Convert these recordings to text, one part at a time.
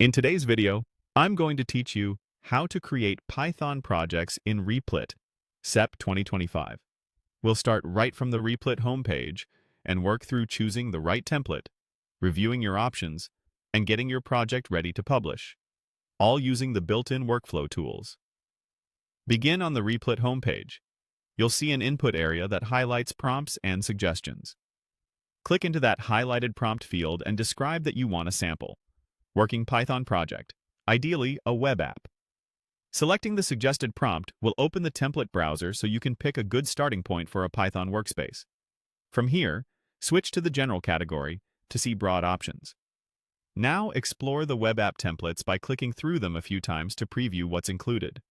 In today's video, I'm going to teach you how to create Python projects in Replit, SEP 2025. We'll start right from the Replit homepage and work through choosing the right template, reviewing your options, and getting your project ready to publish, all using the built-in workflow tools. Begin on the Replit homepage. You'll see an input area that highlights prompts and suggestions. Click into that highlighted prompt field and describe that you want a sample working Python project, ideally a web app. Selecting the suggested prompt will open the template browser so you can pick a good starting point for a Python workspace. From here, switch to the General category to see broad options. Now explore the web app templates by clicking through them a few times to preview what's included.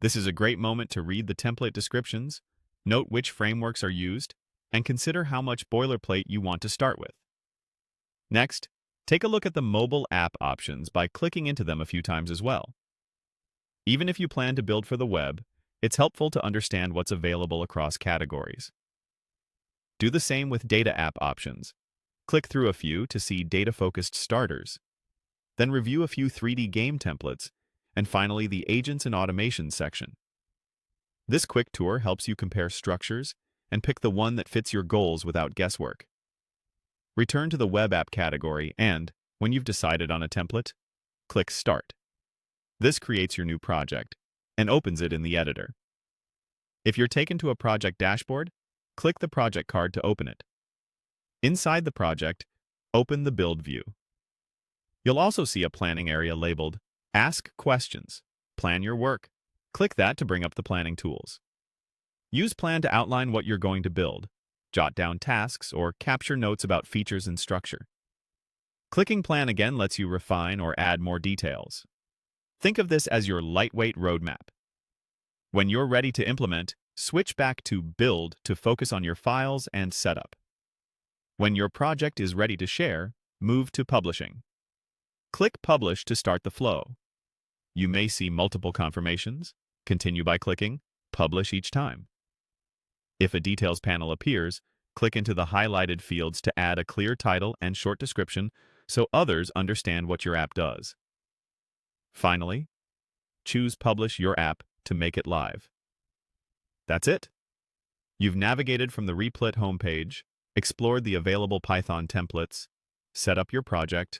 This is a great moment to read the template descriptions, note which frameworks are used, and consider how much boilerplate you want to start with. Next, take a look at the mobile app options by clicking into them a few times as well. Even if you plan to build for the web, it's helpful to understand what's available across categories. Do the same with data app options. Click through a few to see data-focused starters. Then review a few 3D game templates, and finally the agents and automations section. This quick tour helps you compare structures and pick the one that fits your goals without guesswork. Return to the web app category and, when you've decided on a template, click Start. This creates your new project and opens it in the editor. If you're taken to a project dashboard, click the project card to open it. Inside the project, open the build view. You'll also see a planning area labeled Ask Questions. Plan your work. Click that to bring up the planning tools. Use Plan to outline what you're going to build, jot down tasks, or capture notes about features and structure. Clicking Plan again lets you refine or add more details. Think of this as your lightweight roadmap. When you're ready to implement, switch back to Build to focus on your files and setup. When your project is ready to share, move to Publishing. Click Publish to start the flow. You may see multiple confirmations. Continue by clicking Publish each time. If a Details panel appears, click into the highlighted fields to add a clear title and short description so others understand what your app does. Finally, choose Publish your app to make it live. That's it. You've navigated from the Replit homepage, explored the available Python templates, set up your project,